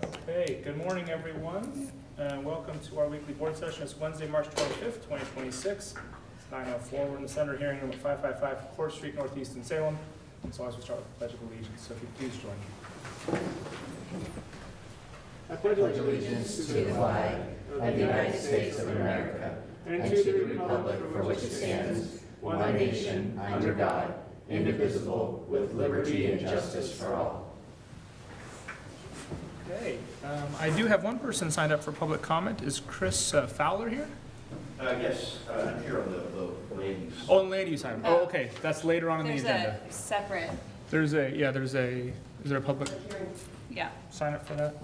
Okay, good morning, everyone, and welcome to our weekly board session. It's Wednesday, March 25th, 2026. It's 9:04. We're in the Senator Hearing Room at 555 Court Street, Northeast in Salem. So as we start with the Pledge of Allegiance, so if you please join me. I pledge allegiance to the flag of the United States of America and to the republic for which it stands, one nation, under God, indivisible, with liberty and justice for all. Okay, I do have one person signed up for public comment. Is Chris Fowler here? Yes, I'm here on the land use. Oh, and land use item. Oh, okay, that's later on in the There's agenda. a separate, Is there a public yeah. sign up for that?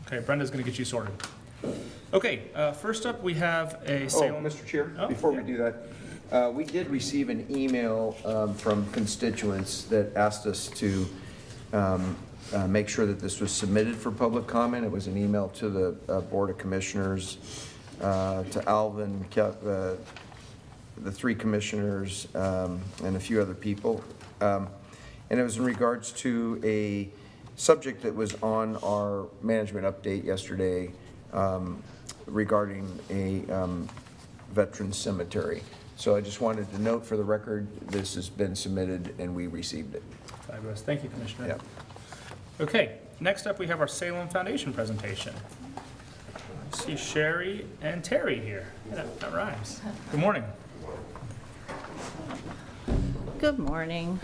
Okay, Brenda's gonna get you sorted. Okay, first up, we have a Salem. Mr. Chair, Oh, before yeah. we do that, we did receive an email from constituents that asked us to make sure that this was submitted for public comment. It was an email to the Board of Commissioners, to Alvin, the three commissioners, and a few other people. And it was in regards to a subject that was on our management update yesterday regarding a veteran cemetery. So I just wanted to note for the record, this has been submitted and we received it. Fabulous, thank you, Commissioner. Yeah. Okay, next up, we have our Salem Foundation presentation. I see Sherry and Terry here. Yeah, that rhymes. Good morning. Good morning.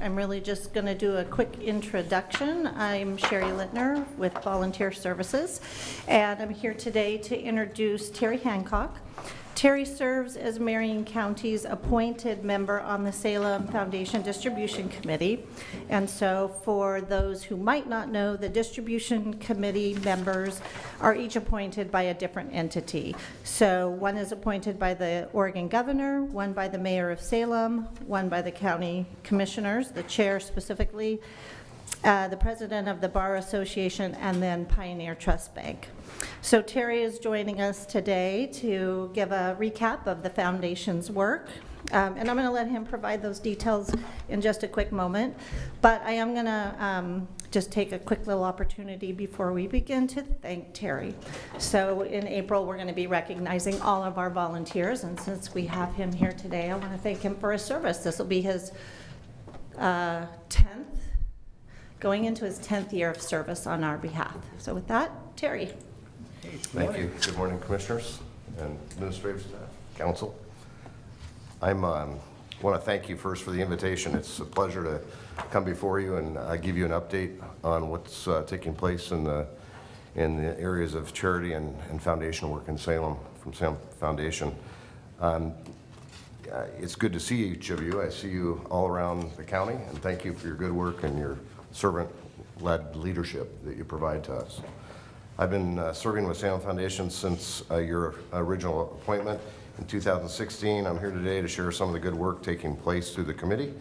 I'm really just going to do a quick introduction. I'm Sherry Littner with Volunteer Services, and I'm here today to introduce Terry Hancock. Terry serves as Marion County's appointed member on the Salem Foundation Distribution Committee. And so for those who might not know, the Distribution Committee members are each appointed by a different entity. So one is appointed by the Oregon Governor, one by the Mayor of Salem, one by the County Commissioners, the chair specifically, the president of the Bar Association, and then Pioneer Trust Bank. So Terry is joining us today to give a recap of the foundation's work. And I'm going to let him provide those details in just a quick moment. But I am going to just take a quick little opportunity before we begin to thank Terry. So in April, we're going to be recognizing all of our volunteers. And since we have him here today, I want to thank him for his service. This will be his 10th, going into his 10th year of service on our behalf. So with that, Terry. Thank you. Good morning, Commissioners and administrative staff, council. I want to thank you first for the invitation. It's a pleasure to come before you and give you an update on what's taking place in the areas of charity and foundation work in Salem from Salem Foundation. It's good to see each of you. I see you all around the county, and thank you for your good work and your servant-led leadership that you provide to us. I've been serving with Salem Foundation since your original appointment in 2016. I'm here today to share some of the good work taking place through the committee.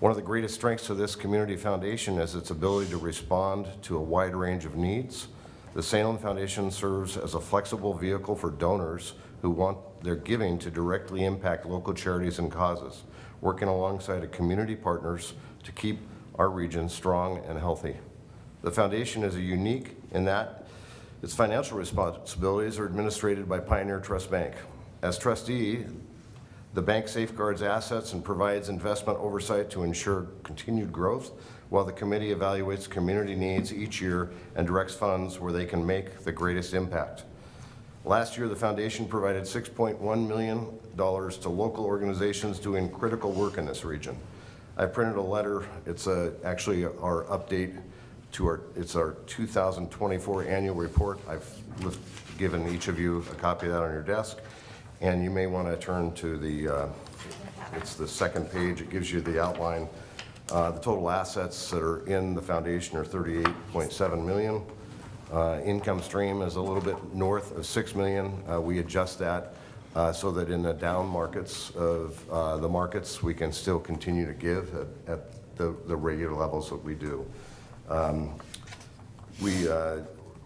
One of the greatest strengths of this community foundation is its ability to respond to a wide range of needs. The Salem Foundation serves as a flexible vehicle for donors who want their giving to directly impact local charities and causes, working alongside community partners to keep our region strong and healthy. The foundation is unique in that its financial responsibilities are administered by Pioneer Trust Bank. As trustee, the bank safeguards assets and provides investment oversight to ensure continued growth, while the committee evaluates community needs each year and directs funds where they can make the greatest impact. Last year, the foundation provided $6.1 million to local organizations doing critical work in this region. I printed a letter. It's actually our update to our 2024 annual report. I've given each of you a copy of that on your desk, and you may want to turn to it's the second page. It gives you the outline. The total assets that are in the foundation are $38.7 million. Income stream is a little bit north of $6 million. We adjust that so that in the down markets of the markets, we can still continue to give at the regular levels that we do.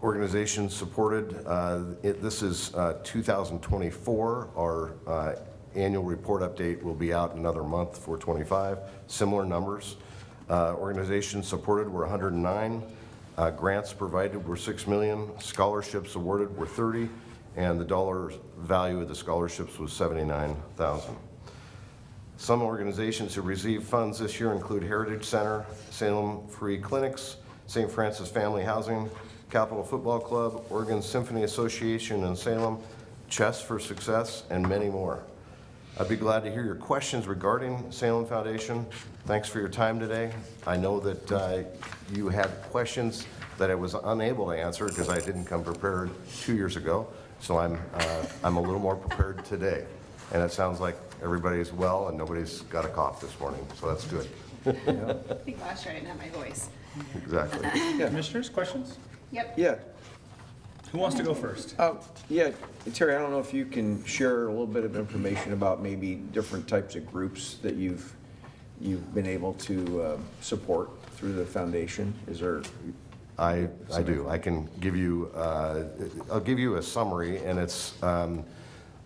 Organizations supported, this is 2024. Our annual report update will be out in another month for 25. Similar numbers. Organizations supported were 109. Grants provided were $6 million, scholarships awarded were 30, and the dollar value of the scholarships was $79,000. Some organizations who received funds this year include Heritage Center, Salem Free Clinics, St. Francis Family Housing, Capital Football Club, Oregon Symphony Association in Salem, Chess for Success, and many more. I'd be glad to hear your questions regarding Salem Foundation. Thanks for your time today. I know that you had questions that I was unable to answer because I didn't come prepared 2 years ago, so I'm a little more prepared today. And it sounds like everybody's well and nobody's got a cough this morning, so that's good. I think last year I didn't have my voice. Exactly. Commissioners, questions? Yep. Yeah. Who wants to go first? Yeah, Terry, I don't know if you can share a little bit of information about maybe different types of groups that you've been able to support through the foundation. Is there? I do. I can give you, I'll give you a summary, and it's,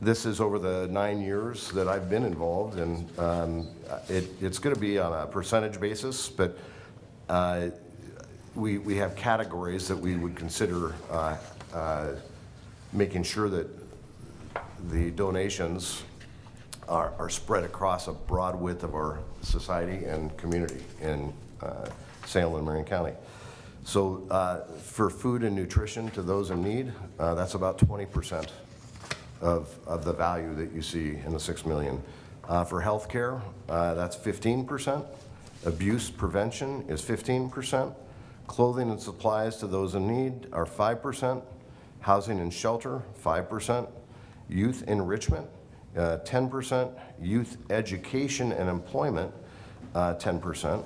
this is over the 9 years that I've been involved, and it's going to be on a percentage basis, but we have categories that we would consider making sure that the donations are spread across a broad width of our society and community in Salem and Marion County. So for food and nutrition to those in need, that's about 20% of the value that you see in the $6 million. For health care, that's 15%. Abuse prevention is 15%. Clothing and supplies to those in need are 5%. Housing and shelter, 5%. Youth enrichment, 10%. Youth education and employment, 10%.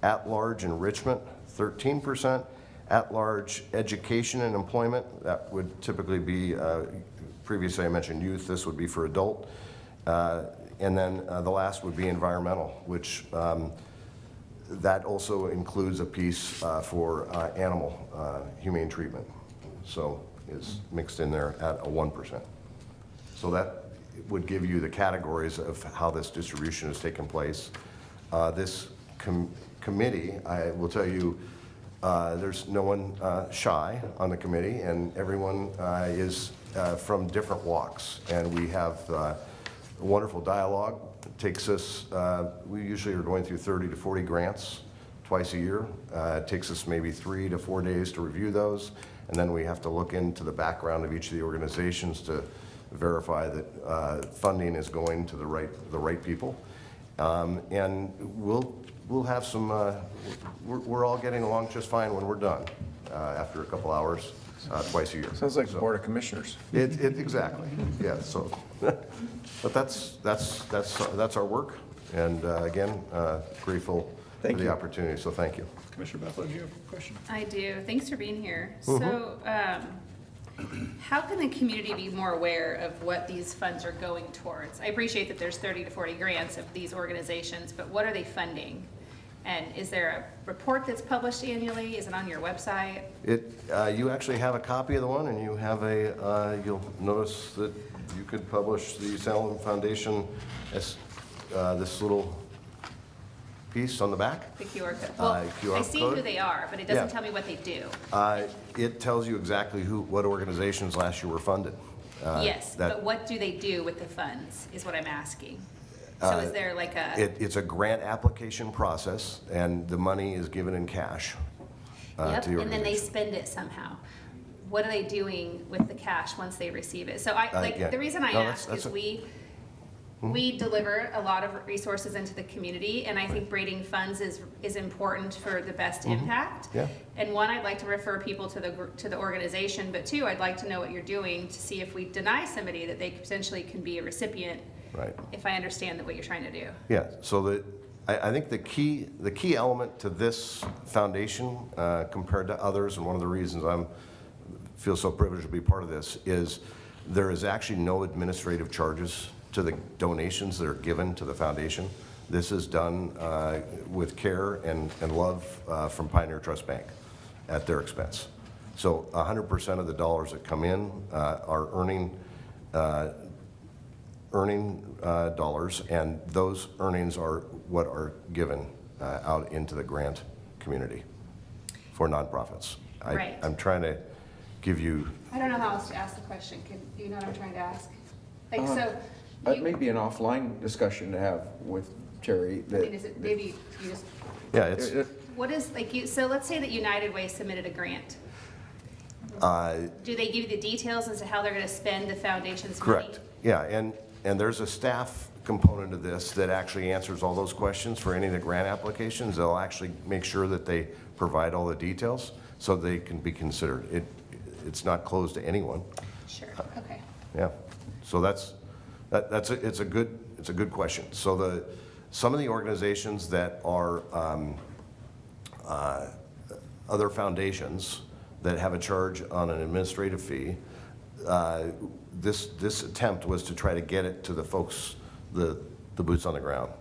At-large enrichment, 13%. At-large education and employment, that would typically be, previously I mentioned youth, this would be for adult. And then the last would be environmental, which that also includes a piece for animal humane treatment. So is mixed in there at a 1%. So that would give you the categories of how this distribution has taken place. This committee, I will tell you, there's no one shy on the committee, and everyone is from different walks. And we have a wonderful dialogue. It takes us, we usually are going through 30 to 40 grants twice a year. It takes us maybe 3 to 4 days to review those. And then we have to look into the background of each of the organizations to verify that funding is going to the right people. And we'll have some, we're all getting along just fine when we're done after a couple hours, twice a year. Sounds like the Board of Commissioners. Exactly, yeah, so, but that's our work, and again, grateful for the opportunity, so thank you. Commissioner Bethel, do you have a question? I do. Thanks for being here. So, how can the community be more aware of what these funds are going towards? I appreciate that there's 30 to 40 grants of these organizations, but what are they funding? And is there a report that's published annually? Is it on your website? You actually have a copy of the one, and you have you'll notice that you could publish the Salem Foundation as this little piece on the back. The QR code. Well, QR I see code. who they are, but it doesn't tell me what they do. It tells you exactly what organizations last year were funded. Yes, but what do they do with the funds is what I'm asking. So is there like a... It's a grant application process, and the money is given in cash Yep, to the and then they organization. spend it somehow. What are they doing with the cash once they receive it? So the reason I ask is we deliver a lot of resources into the community, and I think braiding funds is important for the best impact. Yeah. And one, I'd like to refer people to the organization, but two, I'd like to know what you're doing to see if we deny somebody that they potentially can be a recipient. Right. If I understand what you're trying to do. Yeah, so I think the key element to this foundation compared to others, and one of the reasons I feel so privileged to be part of this, is there is actually no administrative charges to the donations that are given to the foundation. This is done with care and love from Pioneer Trust Bank at their expense. So 100% of the dollars that come in are earning dollars, and those earnings are what are given out into the grant community. for nonprofits. Right. I'm trying to give you, I don't know how else to ask the question. Do you know what I'm trying to ask? Like, so, That may be an offline discussion to have with Terry. I mean, is it, maybe you just, yeah, it's, what is, like, so let's say that United Way submitted a grant. Do they give you the details as to how they're gonna spend the foundation's money? correct. Yeah, and there's a staff component of this that actually answers all those questions for any of the grant applications. They'll actually make sure that they provide all the details so they can be considered. It's not closed to anyone. Sure, okay. Yeah, so it's a good question. So some of the organizations that are other foundations that have a charge on an administrative fee, this attempt was to try to get it to the folks, the boots on the ground.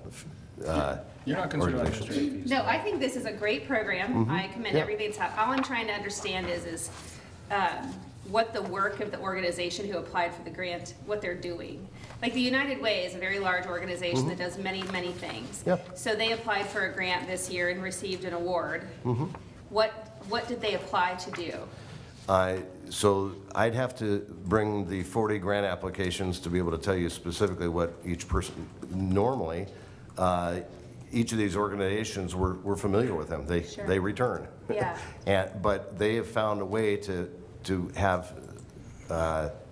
You're not concerned about Organizations. administrative fees? No, I think this is a great program. I commend Yeah. everything that's happening. All I'm trying to understand is what the work of the organization who applied for the grant, what they're doing. Like the United Way is a very large organization that does many, many things. Yep. So they applied for a grant this year and received an award. What did they apply to do? So I'd have to bring the 40 grant applications to be able to tell you specifically what each person, normally, each of these organizations, we're familiar with them. Sure. They return. Yeah. But they have found a way to have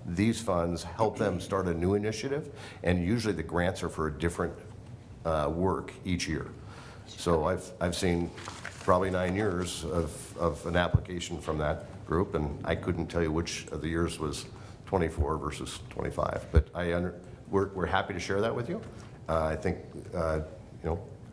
these funds help them start a new initiative, and usually the grants are for a different work each year. So I've seen probably 9 years of an application from that group, and I couldn't tell you which of the years was 24 versus 25. But we're happy to share that with you. I think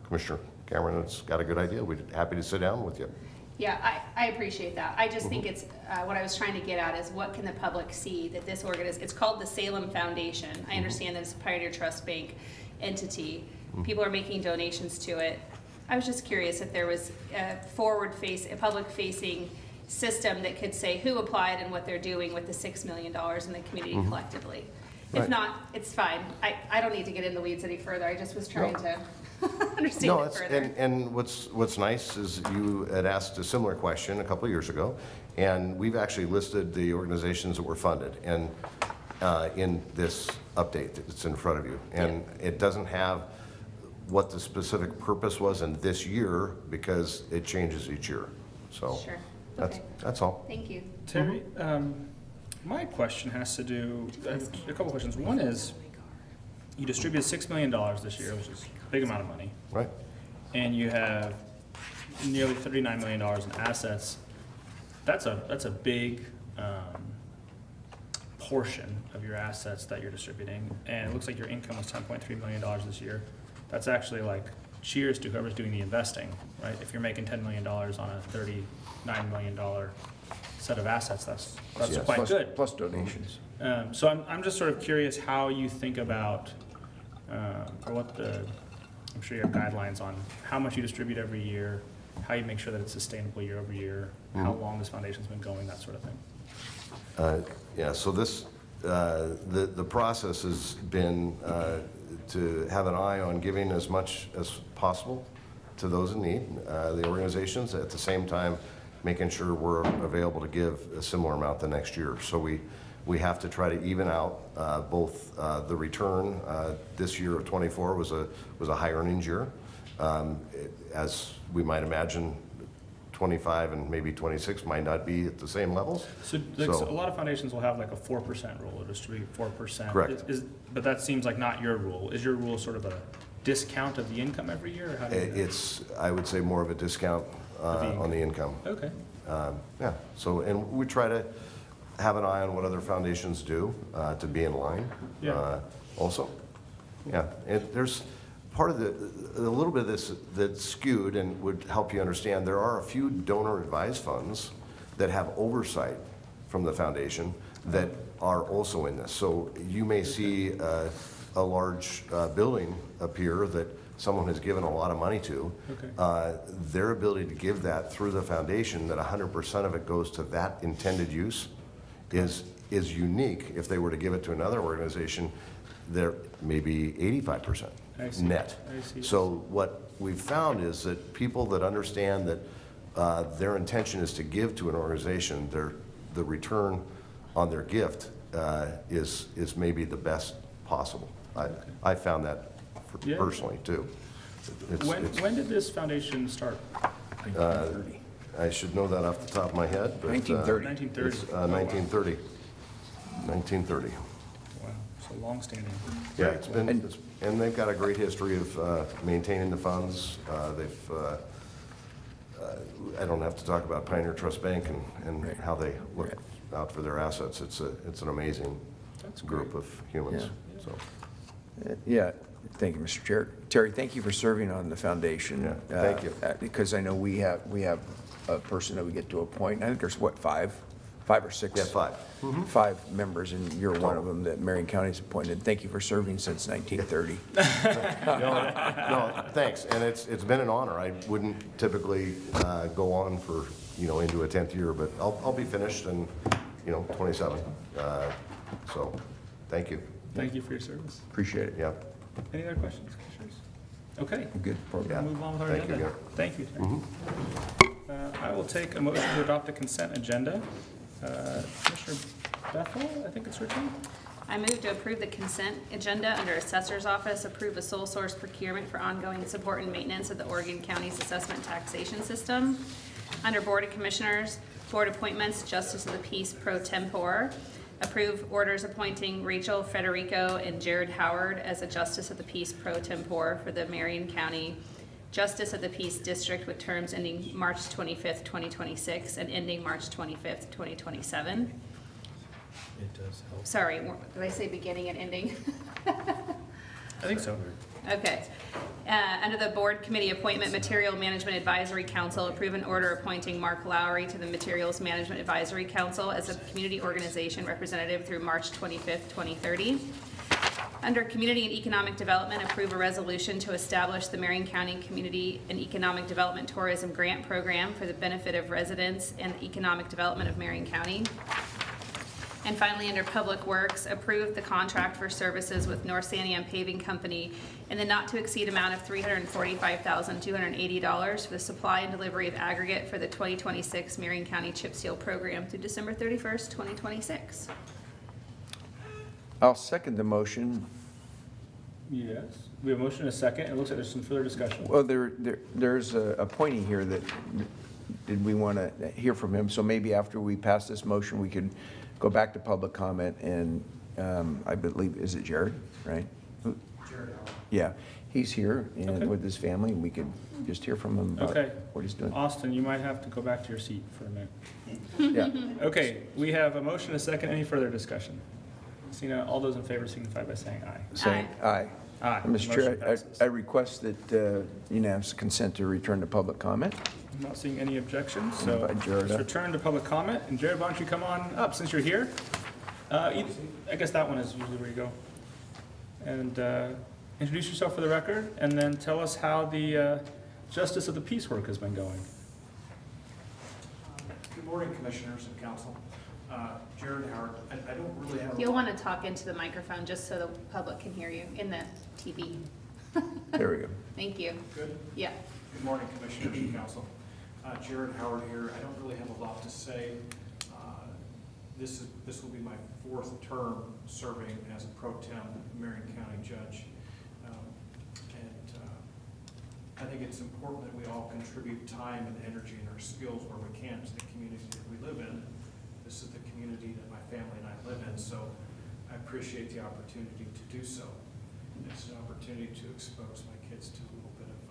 Commissioner Cameron has got a good idea. We're happy to sit down with you. Yeah, I appreciate that. I just think it's, what I was trying to get at is what can the public see that this it's called the Salem Foundation. I understand that it's a Pioneer Trust Bank entity. People are making donations to it. I was just curious if there was a public-facing system that could say who applied and what they're doing with the $6 million in the community collectively. If Right. not, it's fine. I don't need to get in the weeds any further. I just was trying to understand No, it further. and what's nice is you had asked a similar question a couple of years ago, and we've actually listed the organizations that were funded and in this update that's in front of you. And it doesn't have what the specific purpose was in this year because it changes each year. So Sure. Okay. that's all. Thank you. Terry, my question has to do, I have a couple questions. One is, you distributed $6 million this year, which is a big amount of money, Right? and you have nearly $39 million in assets. That's a big portion of your assets that you're distributing, and it looks like your income was $10.3 million this year. That's actually like, cheers to whoever's doing the investing, right? If you're making $10 million on a $39 million set of assets, that's Yes. quite good. Plus donations. So I'm just sort of curious how you think about, or what I'm sure you have guidelines on how much you distribute every year, how you make sure that it's sustainable year over year, how long this foundation's been going, that sort of thing. Yeah, so the process has been to have an eye on giving as much as possible to those in need, the organizations, at the same time making sure we're available to give a similar amount the next year. So we have to try to even out both the return. This year of '24 was a high earnings year. As we might imagine, 25 and maybe 26 might not be at the same levels. So a lot of foundations will have like a 4% rule, or distribute 4%. Correct. But that seems like not your rule. Is your rule sort of a discount of the income every year, or how do you do that? It's, I would say, more of a discount on the income. Okay. Yeah, so, and we try to have an eye on what other foundations do to be in line. Yeah. Also, yeah, and there's part of a little bit of this that's skewed and would help you understand. There are a few donor advised funds that have oversight from the foundation that are also in this. So you may see a large building appear that someone has given a lot of money to. Okay. Their ability to give that through the foundation, that 100% of it goes to that intended use, is unique. If they were to give it to another organization, there may be 85% I see. net. I see. So what we've found is that people that understand that their intention is to give to an organization, the return on their gift is maybe the best possible. I found that Yeah. personally too. When did this foundation start? I should know that off the top of my head, but. 1930. 1930. It's 1930. 1930. Wow, so long-standing. Yeah, it's been, and they've got a great history of maintaining the funds. I don't have to talk about Pioneer Trust Bank and how they look out for their assets. It's an amazing That's group of humans, so. Yeah, thank you, Mr. Chair. Terry, thank you for serving on the foundation. Yeah, thank you. Because I know we have a person that we get to appoint. I think there's what, five or six? Yeah, 5. 5 members, and you're one of them that Marion County's appointed. Thank you for serving since 1930. No, thanks, and it's been an honor. I wouldn't typically go on for, into a 10th year, but I'll be finished in, 27. So, thank you. Thank you for your service. Appreciate it. Yeah. Any other questions, commissioners? Okay, Good we'll program. move on with our Thank you, agenda. Gary. Thank you, Terry. I will take a motion to adopt the consent agenda. Commissioner Bethel, I think it's your turn. I move to approve the consent agenda under Assessor's Office, approve a sole source procurement for ongoing support and maintenance of the Oregon County's assessment taxation system. Under Board of Commissioners, Board appointments, Justice of the Peace pro tempore. Approve orders appointing Rachel Federico and Jared Howard as a Justice of the Peace pro tempore for the Marion County Justice of the Peace District with terms ending March 25th, 2026 and ending March 25th, 2027. It does help. Sorry, did I say beginning and ending? I think so. Okay. Under the Board Committee Appointment Material Management Advisory Council, approve an order appointing Mark Lowry to the Materials Management Advisory Council as a community organization representative through March 25th, 2030. Under Community and Economic Development, approve a resolution to establish the Marion County Community and Economic Development Tourism Grant Program for the benefit of residents and the economic development of Marion County. And finally, under Public Works, approve the contract for services with North Santiam Paving Company in the not-to-exceed amount of $345,280 for the supply and delivery of aggregate for the 2026 Marion County Chip Seal Program through December 31st, 2026. I'll second the motion. Yes, we have a motion and a second. It looks like there's some further discussion. Well, there's a pointing here that, did we want to hear from him? So maybe after we pass this motion, we could go back to public comment and I believe, is it Jared, right? Jared Howard. Yeah, he's here and Okay. with his family, and we could just hear from him about Okay. what he's doing. Austin, you might have to go back to your seat for a minute. Yeah, Okay, we have a motion and a second. Any further discussion? Seeing none, all those in favor signify by saying aye. saying aye. Aye. Mr. Motion Chair, passes. I request that unanimous consent to return to public comment. I'm not seeing any objections, so Invite Jared let's up. return to public comment. And Jared, why don't you come on up since you're here? I guess that one is usually where you go. And introduce yourself for the record, and then tell us how the Justice of the Peace work has been going. Good morning, Commissioners and Council. Jared Howard. I don't really have. You'll want to talk into the microphone just so the public can hear you in the TV. There we go. Thank you. Good. Yeah. Good morning, Commissioners and Council. Jared Howard here. I don't really have a lot to say. This will be my 4th term serving as a pro tem Marion County judge. I think it's important that we all contribute time and energy and our skills where we can to the community that we live in. This is the community that my family and I live in, so I appreciate the opportunity to do so. It's an opportunity to expose my kids to a little bit of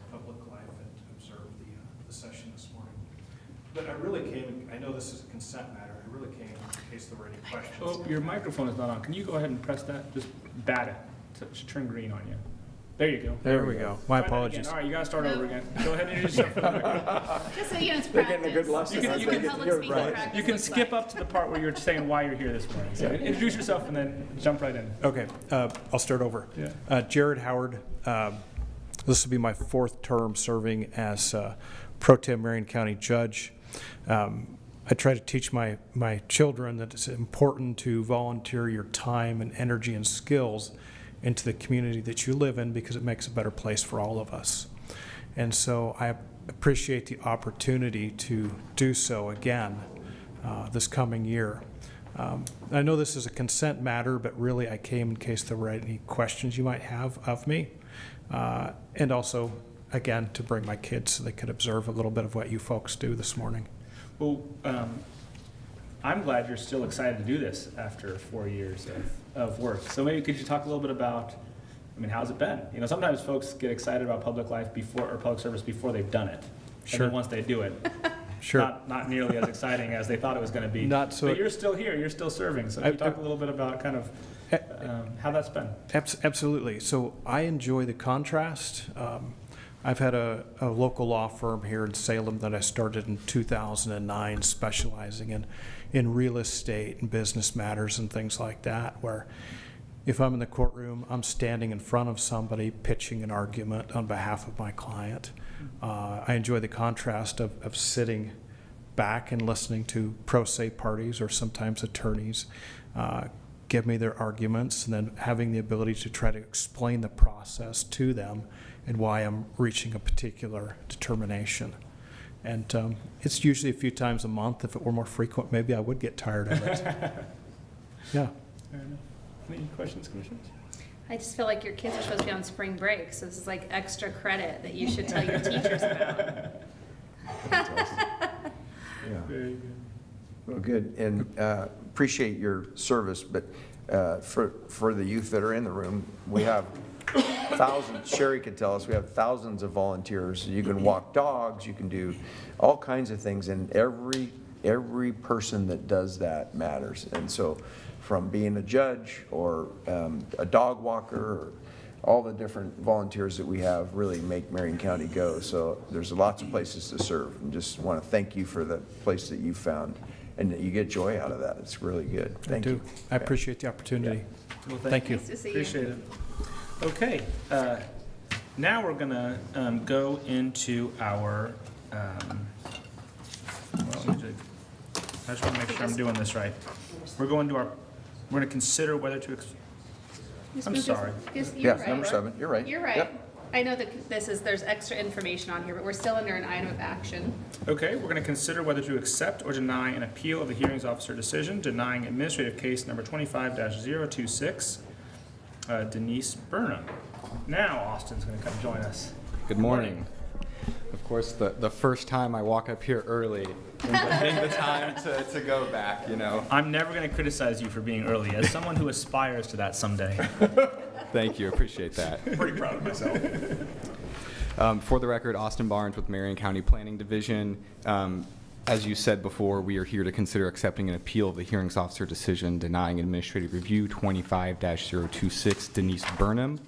public life and to observe the session this morning. But I really came, I know this is a consent matter, I really came in case there were any questions. Oh, your microphone is not on. Can you go ahead and press that? Just bat it. It should turn green on you. There you go. There we go. My Try that again. apologies. All right, you gotta start over again. Go ahead and introduce yourself for the record. Just so you know, it's They're practice. getting a good lesson. This is You what can- public you're speaking right. practice You can looks skip like. up to the part where you're saying why you're here this morning. So introduce yourself and then jump right in. Okay, I'll start over. Yeah. Jared Howard, this will be my 4th term serving as pro tem Marion County judge. I try to teach my children that it's important to volunteer your time and energy and skills into the community that you live in because it makes a better place for all of us. And so I appreciate the opportunity to do so again this coming year. I know this is a consent matter, but really I came in case there were any questions you might have of me. And also, again, to bring my kids so they could observe a little bit of what you folks do this morning. Well, I'm glad you're still excited to do this after 4 years of work. So maybe could you talk a little bit about, I mean, how's it been? You know, sometimes folks get excited about public life before, or public service before they've done it. Sure. And then once they do it, Sure. not nearly as exciting as they thought it was going to be. Not so- But you're still here, you're still serving. So can you talk a little bit about kind of how that's been? Absolutely. So I enjoy the contrast. I've had a local law firm here in Salem that I started in 2009 specializing in real estate and business matters and things like that, where if I'm in the courtroom, I'm standing in front of somebody pitching an argument on behalf of my client. I enjoy the contrast of sitting back and listening to pro se parties or sometimes attorneys give me their arguments, and then having the ability to try to explain the process to them and why I'm reaching a particular determination. And it's usually a few times a month. If it were more frequent, maybe I would get tired of it. Yeah. Fair enough. Any questions, commissioners? I just feel like your kids are supposed to be on spring break, so this is like extra credit that you should tell your teachers about. Yeah. Very good. Well, good, and appreciate your service, but for the youth that are in the room, we have thousands, Sherry could tell us, we have thousands of volunteers. You can walk dogs, you can do all kinds of things, and every person that does that matters. And so from being a judge or a dog walker, or all the different volunteers that we have really make Marion County go. So there's lots of places to serve, and just want to thank you for the place that you found, and that you get joy out of that. It's really good. Thank you. I appreciate the opportunity. Well, Thank you. Nice to see you. Appreciate it. Okay, now we're gonna go into our, well, let me I just wanna make sure I'm doing this right. We're gonna consider whether to, Just I'm move sorry. You're Yes, right. number 7, you're right. You're right. Yep. I know that there's extra information on here, but we're still under an item of action. Okay, we're gonna consider whether to accept or deny an appeal of the hearings officer decision denying administrative case number 25-026, Denise Burnham. Now Austin's gonna come join us. Good morning. Of course, the first time I walk up here early, getting the time to go back, you know. I'm never gonna criticize you for being early, as someone who aspires to that someday. Thank you, appreciate that. I'm pretty proud of myself. For the record, Austin Barnes with Marion County Planning Division. As you said before, we are here to consider accepting an appeal of the hearings officer decision denying administrative review 25-026 Denise Burnham.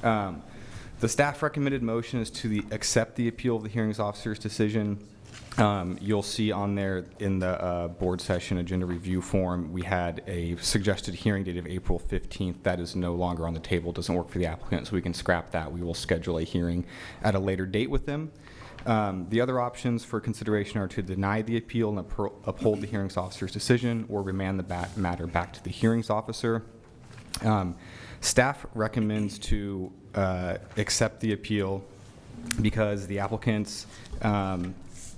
The staff recommended motion is to accept the appeal of the hearings officer's decision. You'll see on there in the board session agenda review form, we had a suggested hearing date of April 15th. That is no longer on the table, doesn't work for the applicant, so we can scrap that. We will schedule a hearing at a later date with them. The other options for consideration are to deny the appeal and uphold the hearings officer's decision, or remand the matter back to the hearings officer. Staff recommends to accept the appeal because the applicants, or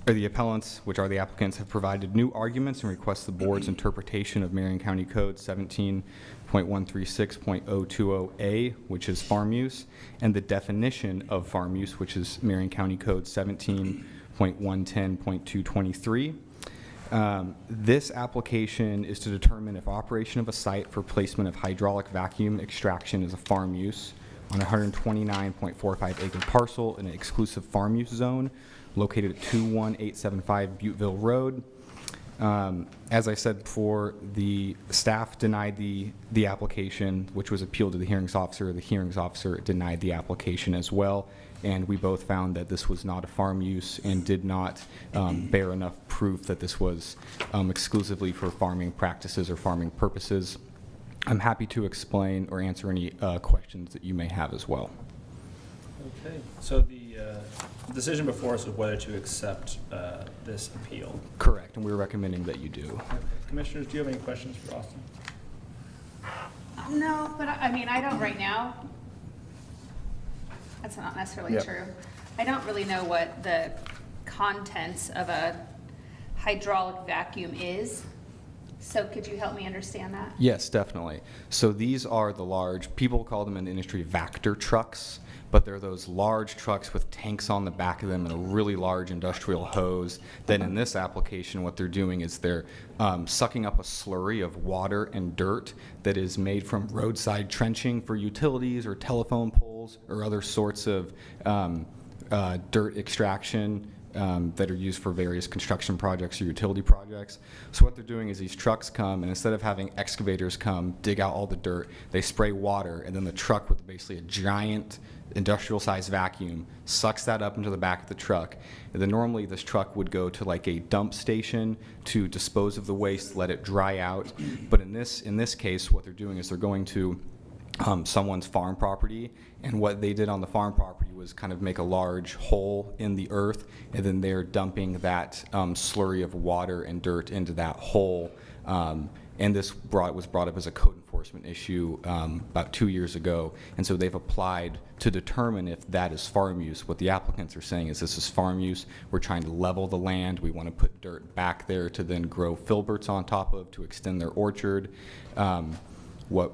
the appellants, which are the applicants, have provided new arguments and request the board's interpretation of Marion County Code 17.136.020A, which is farm use, and the definition of farm use, which is Marion County Code 17.110.223. This application is to determine if operation of a site for placement of hydraulic vacuum extraction is a farm use on a 129.45 acre parcel in an exclusive farm use zone located at 21875 Butteville Road. As I said before, the staff denied the application, which was appealed to the hearings officer. The hearings officer denied the application as well, and we both found that this was not a farm use and did not bear enough proof that this was exclusively for farming practices or farming purposes. I'm happy to explain or answer any questions that you may have as well. Okay, so the decision before us is whether to accept this appeal. Correct, and we're recommending that you do. Okay. Commissioners, do you have any questions for Austin? No, but I mean, I don't right now. That's not necessarily Yep. true. I don't really know what the contents of a hydraulic vacuum is. So could you help me understand that? Yes, definitely. So these are the large, people call them in the industry Vactor trucks, but they're those large trucks with tanks on the back of them and a really large industrial hose. Then in this application, what they're doing is they're sucking up a slurry of water and dirt that is made from roadside trenching for utilities or telephone poles or other sorts of dirt extraction that are used for various construction projects or utility projects. So what they're doing is these trucks come, and instead of having excavators come dig out all the dirt, they spray water, and then the truck with basically a giant industrial-sized vacuum sucks that up into the back of the truck. And then normally this truck would go to like a dump station to dispose of the waste, let it dry out. But in this case, what they're doing is they're going to someone's farm property, and what they did on the farm property was kind of make a large hole in the earth, and then they're dumping that slurry of water and dirt into that hole. And this was brought up as a code enforcement issue about 2 years ago, and so they've applied to determine if that is farm use. What the applicants are saying is this is farm use. We're trying to level the land. We want to put dirt back there to then grow filberts on top of to extend their orchard. What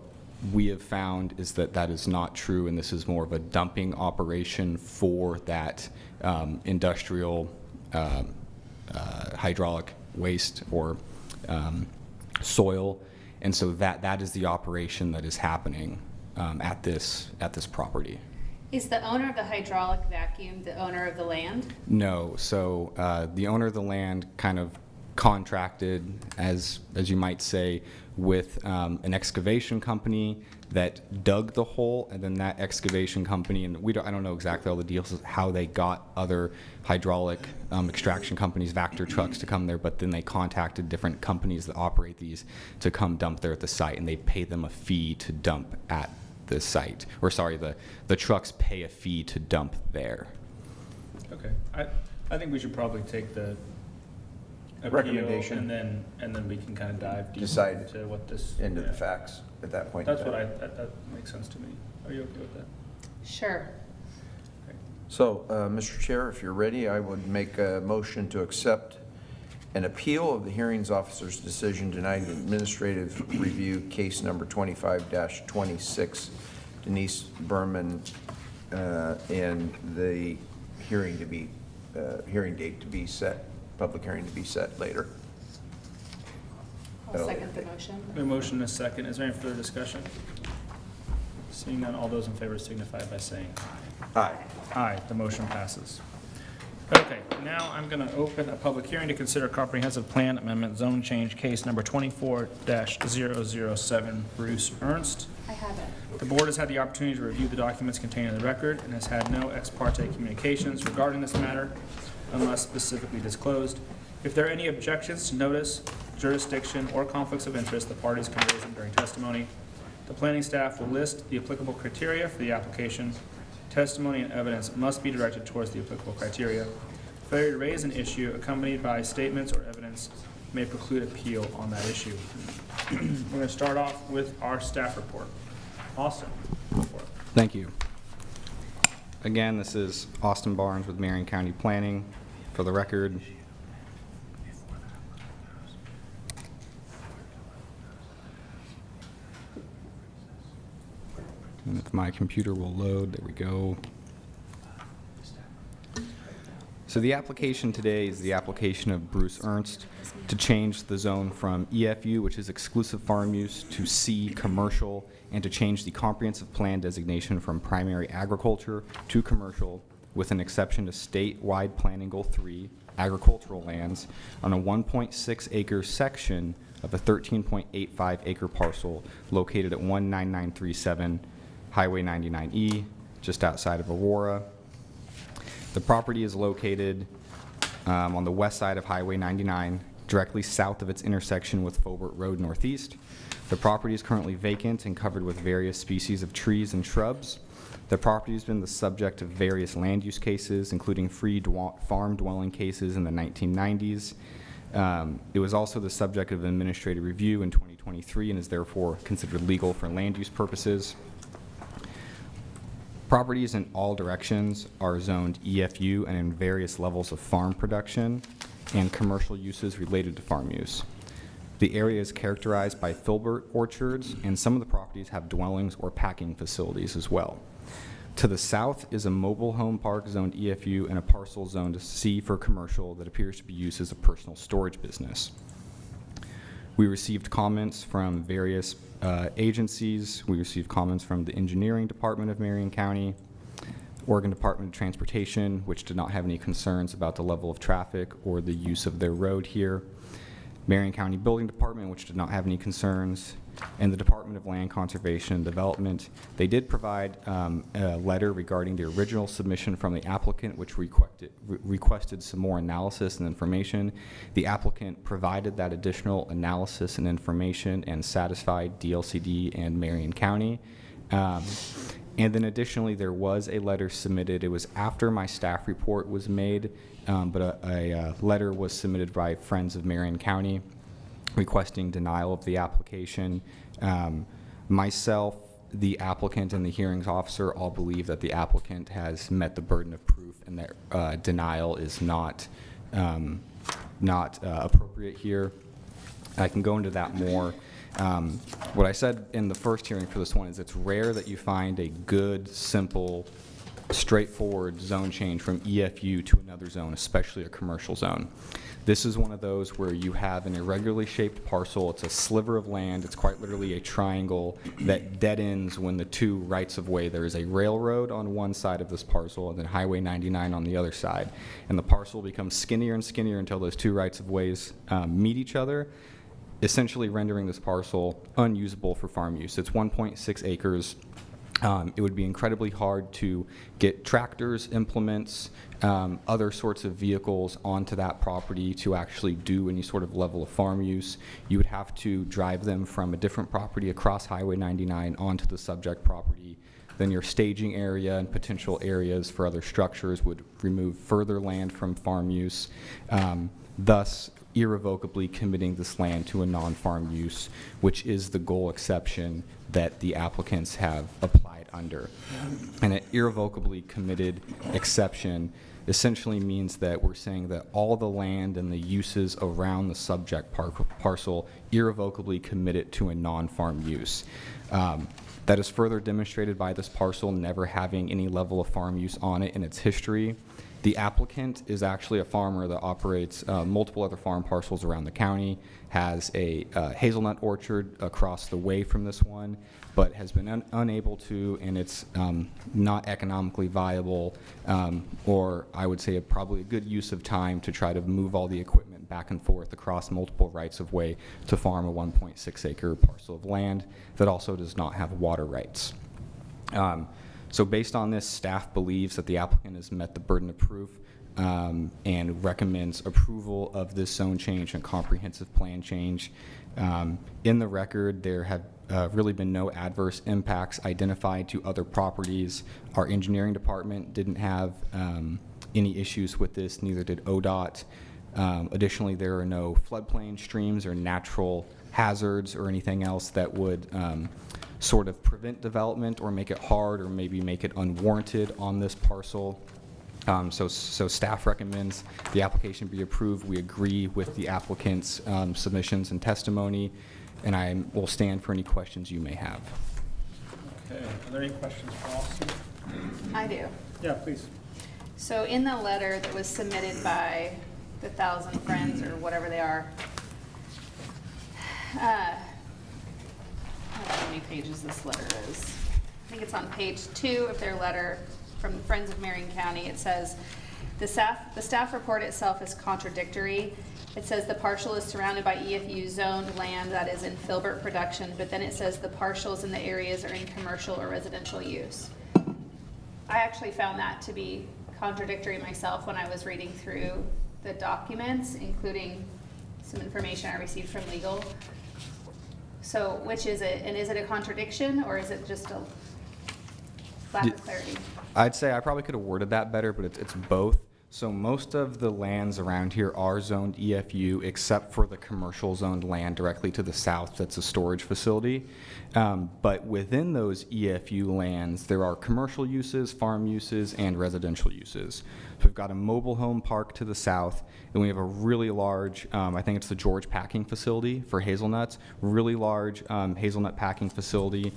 we have found is that that is not true, and this is more of a dumping operation for that industrial hydraulic waste or soil, and so that is the operation that is happening at this property. Is the owner of the hydraulic vacuum the owner of the land? No, so the owner of the land kind of contracted, as you might say, with an excavation company that dug the hole, and then that excavation company, and I don't know exactly all the deals of how they got other hydraulic extraction companies, Vactor trucks, to come there, but then they contacted different companies that operate these to come dump there at the site, and they pay them a fee to dump at the site. Or sorry, the trucks pay a fee to dump there. Okay, I think we should probably take the appeal, Recommendation. and then we can kind of dive deep Decide into what this. Into yeah. the facts at that point. That's what that makes sense to me. Are you okay with that? Sure. So, Mr. Chair, if you're ready, I would make a motion to accept an appeal of the hearings officer's decision denying administrative review case number 25-26, Denise Berman, and the hearing date to be set, public hearing to be set later. I'll second the motion. A motion and a second. Is there any further discussion? Seeing none, all those in favor signify by saying aye. Aye. Aye, the motion passes. Okay, now I'm going to open a public hearing to consider comprehensive plan amendment zone change case number 24-007, Bruce Ernst. I have it. The board has had the opportunity to review the documents contained in the record and has had no ex parte communications regarding this matter unless specifically disclosed. If there are any objections to notice, jurisdiction, or conflicts of interest, the parties can raise them during testimony. The planning staff will list the applicable criteria for the application. Testimony and evidence must be directed towards the applicable criteria. Failure to raise an issue accompanied by statements or evidence may preclude appeal on that issue. We're going to start off with our staff report. Austin. Thank you. Again, this is Austin Barnes with Marion County Planning. For the record, and if my computer will load, there we go. So the application today is the application of Bruce Ernst to change the zone from EFU, which is exclusive farm use, to C, commercial, and to change the comprehensive plan designation from primary agriculture to commercial, with an exception to statewide planning goal 3, agricultural lands, on a 1.6 acre section of a 13.85 acre parcel located at 19937 Highway 99E, just outside of Aurora. The property is located on the west side of Highway 99, directly south of its intersection with Faubert Road Northeast. The property is currently vacant and covered with various species of trees and shrubs. The property has been the subject of various land use cases, including farm dwelling cases in the 1990s. It was also the subject of an administrative review in 2023 and is therefore considered legal for land use purposes. Properties in all directions are zoned EFU and in various levels of farm production and commercial uses related to farm use. The area is characterized by filbert orchards, and some of the properties have dwellings or packing facilities as well. To the south is a mobile home park zoned EFU and a parcel zoned C for commercial that appears to be used as a personal storage business. We received comments from various agencies. We received comments from the Engineering Department of Marion County, Oregon Department of Transportation, which did not have any concerns about the level of traffic or the use of their road here, Marion County Building Department, which did not have any concerns, and the Department of Land Conservation and Development. They did provide a letter regarding the original submission from the applicant, which requested some more analysis and information. The applicant provided that additional analysis and information and satisfied DLCD and Marion County. And then additionally, there was a letter submitted. It was after my staff report was made, but a letter was submitted by Friends of Marion County requesting denial of the application. Myself, the applicant, and the hearings officer all believe that the applicant has met the burden of proof and that denial is not appropriate here. I can go into that more. What I said in the first hearing for this one is it's rare that you find a good, simple, straightforward zone change from EFU to another zone, especially a commercial zone. This is one of those where you have an irregularly shaped parcel. It's a sliver of land. It's quite literally a triangle that dead ends when the two rights of way. There is a railroad on one side of this parcel and then Highway 99 on the other side. And the parcel becomes skinnier and skinnier until those two rights of ways meet each other, essentially rendering this parcel unusable for farm use. It's 1.6 acres. It would be incredibly hard to get tractors, implements, other sorts of vehicles onto that property to actually do any sort of level of farm use. You would have to drive them from a different property across Highway 99 onto the subject property. Then your staging area and potential areas for other structures would remove further land from farm use, thus irrevocably committing this land to a non-farm use, which is the goal exception that the applicants have applied under. And an irrevocably committed exception essentially means that we're saying that all the land and the uses around the subject parcel irrevocably commit it to a non-farm use. That is further demonstrated by this parcel never having any level of farm use on it in its history. The applicant is actually a farmer that operates multiple other farm parcels around the county, has a hazelnut orchard across the way from this one, but has been unable to, and it's not economically viable, or I would say probably a good use of time to try to move all the equipment back and forth across multiple rights of way to farm a 1.6 acre parcel of land that also does not have water rights. So based on this, staff believes that the applicant has met the burden of proof and recommends approval of this zone change and comprehensive plan change. In the record, there have really been no adverse impacts identified to other properties. Our engineering department didn't have any issues with this, neither did ODOT. Additionally, there are no floodplain streams or natural hazards or anything else that would sort of prevent development or make it hard or maybe make it unwarranted on this parcel. So staff recommends the application be approved. We agree with the applicant's submissions and testimony, and I will stand for any questions you may have. Okay, are there any questions for Austin? I do. Yeah, please. So in the letter that was submitted by the 1,000 Friends or whatever they are, I don't know how many pages this letter is. I think it's on page 2 of their letter from the Friends of Marion County. It says, the staff report itself is contradictory. It says the parcel is surrounded by EFU zoned land that is in filbert production, but then it says the parcels in the areas are in commercial or residential use. I actually found that to be contradictory myself when I was reading through the documents, including some information I received from legal. So which is it? And is it a contradiction or is it just a lack of clarity? I'd say I probably could have worded that better, but it's both. So most of the lands around here are zoned EFU, except for the commercial zoned land directly to the south that's a storage facility. But within those EFU lands, there are commercial uses, farm uses, and residential uses. So we've got a mobile home park to the south, and we have a really large, I think it's the George packing facility for hazelnuts, really large hazelnut packing facility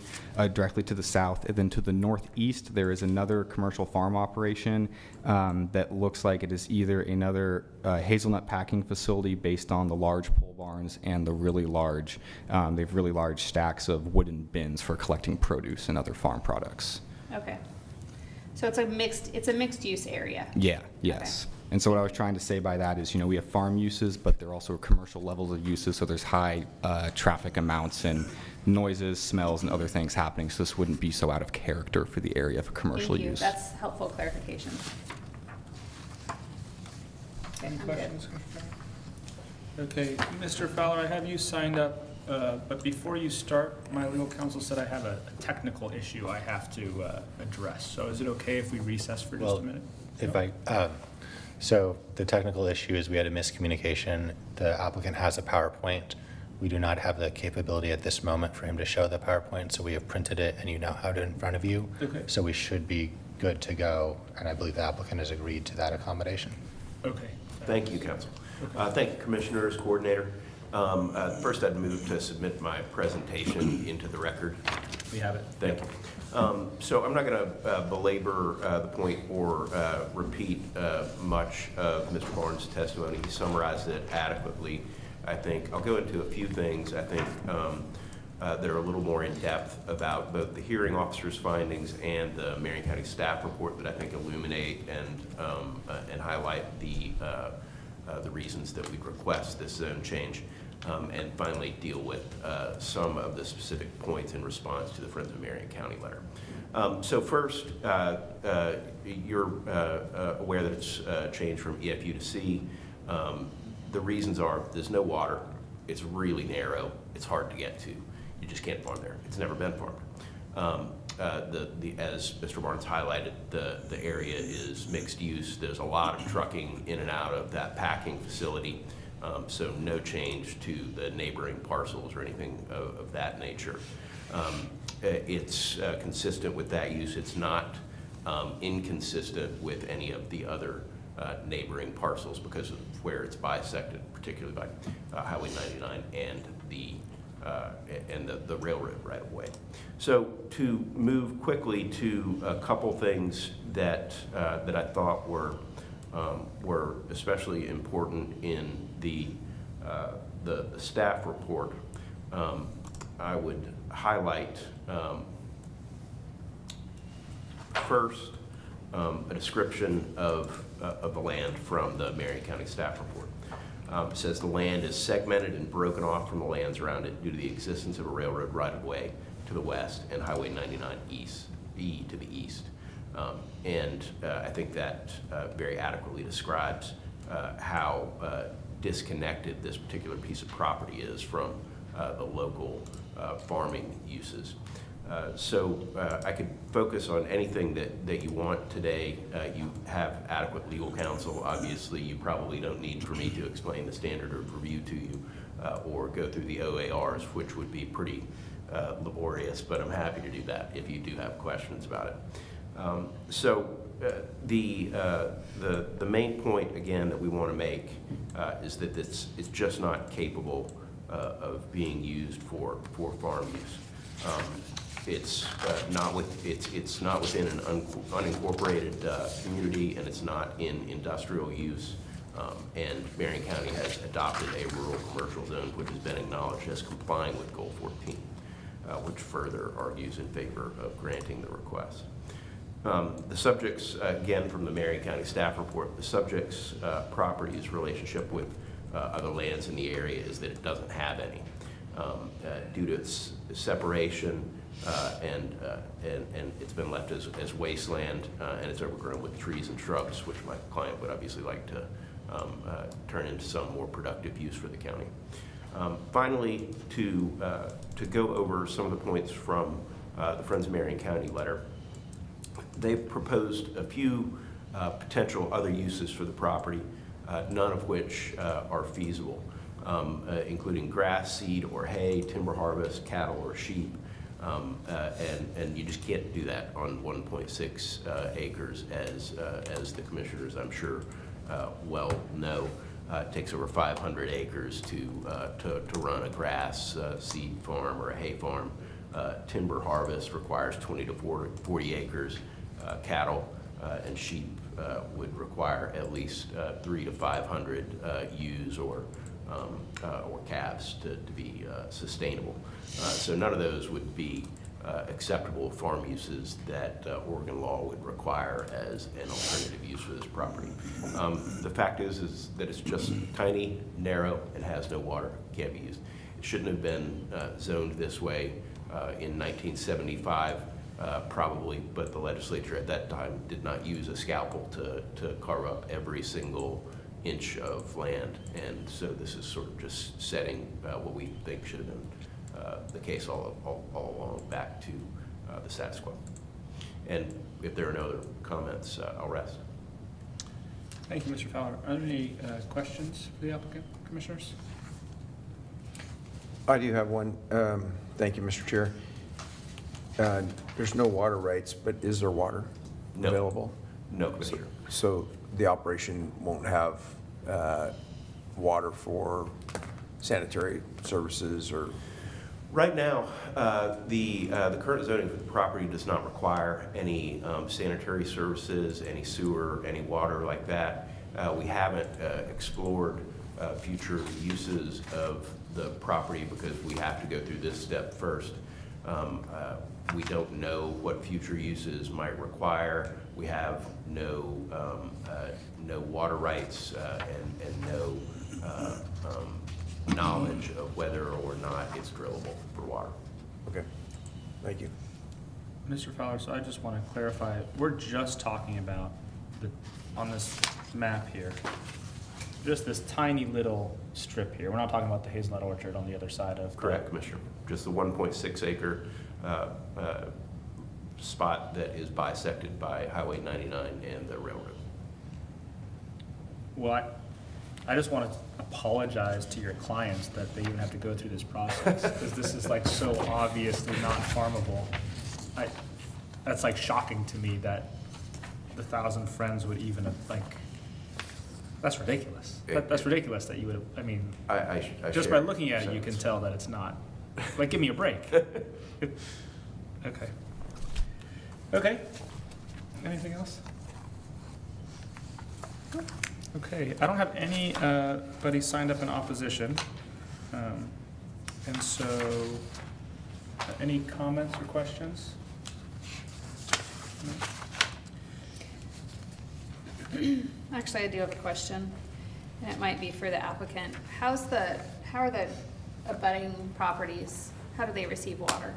directly to the south. And then to the northeast, there is another commercial farm operation that looks like it is either another hazelnut packing facility based on the large pole barns and the really large, they have really large stacks of wooden bins for collecting produce and other farm products. Okay. So it's a mixed use area. Yeah, yes. Okay. And so what I was trying to say by that is, we have farm uses, but there are also commercial levels of uses, so there's high traffic amounts and noises, smells, and other things happening, so this wouldn't be so out of character for the area for commercial Thank you. use. That's helpful clarification. Okay, Any I'm questions? good. Okay, Mr. Fowler, I have you signed up, but before you start, my legal counsel said I have a technical issue I have to address. So is it okay if we recess for just a minute? So the technical issue is we had a miscommunication. The applicant has a PowerPoint. We do not have the capability at this moment for him to show the PowerPoint, so we have printed it and you now have it in front of you. Okay. So we should be good to go, and I believe the applicant has agreed to that accommodation. Okay. Thank you, Council. Thank you, Commissioners, Coordinator. First, I'd move to submit my presentation into the record. We have it. Thank you. So I'm not going to belabor the point or repeat much of Mr. Barnes' testimony. He summarized it adequately. I think I'll go into a few things I think that are a little more in depth about both the hearing officer's findings and the Marion County staff report that I think illuminate and highlight the reasons that we request this zone change. And finally deal with some of the specific points in response to the Friends of Marion County letter. So first, you're aware that it's changed from EFU to C. The reasons are there's no water, it's really narrow, it's hard to get to. You just can't farm there. It's never been farmed. As Mr. Barnes highlighted, the area is mixed use. There's a lot of trucking in and out of that packing facility. So no change to the neighboring parcels or anything of that nature. It's consistent with that use. It's not inconsistent with any of the other neighboring parcels because of where it's bisected, particularly by Highway 99 and the railroad right of way. So to move quickly to a couple things that I thought were especially important in the staff report, I would highlight first a description of the land from the Marion County staff report. It says the land is segmented and broken off from the lands around it due to the existence of a railroad right-of-way to the west and Highway 99 E to the east. I think that very adequately describes how disconnected this particular piece of property is from the local farming uses. So I could focus on anything that you want today. You have adequate legal counsel. Obviously, you probably don't need for me to explain the standard of review to you or go through the OARs, which would be pretty laborious, but I'm happy to do that if you do have questions about it. The main point, again, that we want to make is that it's just not capable of being used for farm use. It's not within an unincorporated community, and it's not in industrial use. And Marion County has adopted a rural commercial zone, which has been acknowledged as complying with Goal 14, which further argues in favor of granting the request. The subject's, again, from the Marion County staff report, the subject's property's relationship with other lands in the area is that it doesn't have any. Due to its separation, and it's been left as wasteland, and it's overgrown with trees and shrubs, which my client would obviously like to turn into some more productive use for the county. Finally, to go over some of the points from the Friends of Marion County letter, they've proposed a few potential other uses for the property, none of which are feasible, including grass, seed, or hay, timber harvest, cattle, or sheep. And you just can't do that on 1.6 acres, as the commissioners, I'm sure, well know. It takes over 500 acres to run a grass seed farm or a hay farm. Timber harvest requires 20 to 40 acres. Cattle and sheep would require at least 300 to 500 ewes or calves to be sustainable. So none of those would be acceptable farm uses that Oregon law would require as an alternative use for this property. The fact is that it's just tiny, narrow, and has no water, can't be used. It shouldn't have been zoned this way in 1975, probably, but the legislature at that time did not use a scalpel to carve up every single inch of land, and so this is sort of just setting what we think should have been the case all along, back to the status quo. And if there are no other comments, I'll rest. Thank you, Mr. Fowler. Are there any questions for the applicant, commissioners? I do have one. Thank you, Mr. Chair. There's no water rights, but is there water available? No, Commissioner. So the operation won't have water for sanitary services or? Right now, the current zoning for the property does not require any sanitary services, any sewer, any water like that. We haven't explored future uses of the property because we have to go through this step first. We don't know what future uses might require. We have no water rights and no knowledge of whether or not it's drillable for water. Okay, thank you. Mr. Fowler, so I just want to clarify, we're just talking about on this map here, just this tiny little strip here. We're not talking about the hazelnut orchard on the other side of. Correct, Commissioner. Just the 1.6 acre spot that is bisected by Highway 99 and the railroad. Well, I just want to apologize to your clients that they even have to go through this process, because this is like so obviously not farmable. That's like shocking to me that the 1,000 Friends would even like, that's ridiculous. That's ridiculous that you would, I mean, I just share by looking at it, you can sense. tell that it's not. Like, give me a break. Okay. Okay. Anything else? Okay, I don't have anybody signed up in opposition. And so, any comments or questions? Actually, I do have a question, and it might be for the applicant. How are the abutting properties, how do they receive water?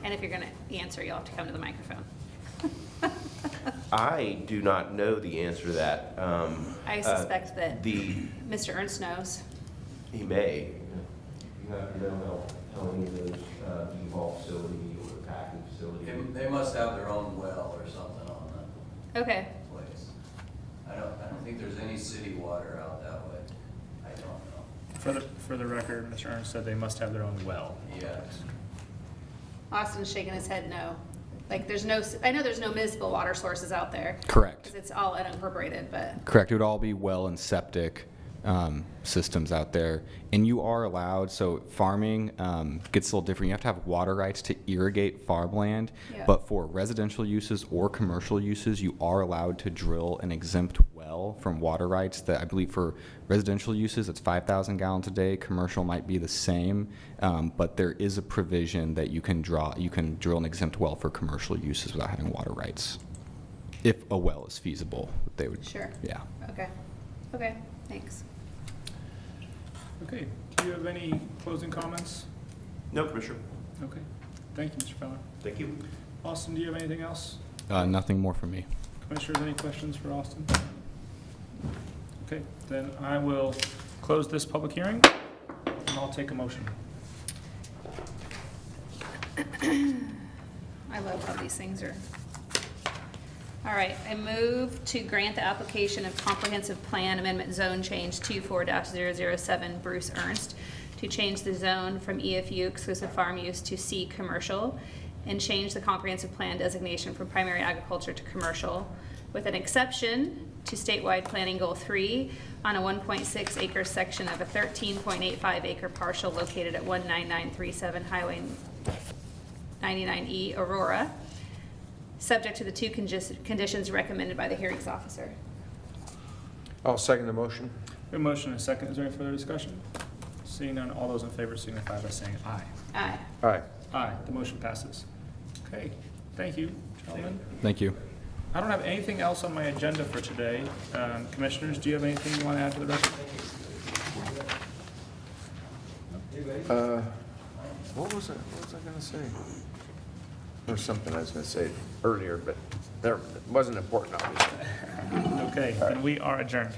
And if you're gonna answer, you'll have to come to the microphone. I do not know the answer to that. I suspect that the Mr. Ernst knows. He may. You have to know how many of those Evol facility or packing facility. They must have their own well or something on the Okay, place. I don't think there's any city water out that way. I don't know. For the record, Mr. Ernst said they must have their own well. Yes. Austin's shaking his head no. Like, I know there's no municipal water sources out there. Correct. Because it's all unincorporated, but. Correct. It would all be well and septic systems out there. And you are allowed, so farming gets a little different. You have to have water rights to irrigate farmland. Yeah. But for residential uses or commercial uses, you are allowed to drill an exempt well from water rights. That I believe for residential uses, it's 5,000 gallons a day. Commercial might be the same, but there is a provision that you can drill an exempt well for commercial uses without having water rights. If a well is feasible, they would. Sure. Yeah. Okay, thanks. Okay, do you have any closing comments? No, Commissioner. Okay, thank you, Mr. Fowler. Thank you. Austin, do you have anything else? Nothing more from me. Commissioners, any questions for Austin? Okay, then I will close this public hearing, and I'll take a motion. I love how these things are All right, I move to grant the application of comprehensive plan amendment zone change 24-007 Bruce Ernst to change the zone from EFU exclusive farm use to C commercial and change the comprehensive plan designation from primary agriculture to commercial with an exception to statewide planning goal 3 on a 1.6 acre section of a 13.85 acre parcel located at 19937 Highway 99E Aurora, subject to the two conditions recommended by the hearings officer. I'll second the motion. We have a motion and a second. Is there any further discussion? Seeing none, all those in favor signify by saying aye. Aye. Aye. Aye, the motion passes. Okay, thank you, gentlemen. Thank you. I don't have anything else on my agenda for today. Commissioners, do you have anything you want to add to the record? What was I gonna say? There was something I was gonna say earlier, but it wasn't important, obviously. Okay, then we are adjourned.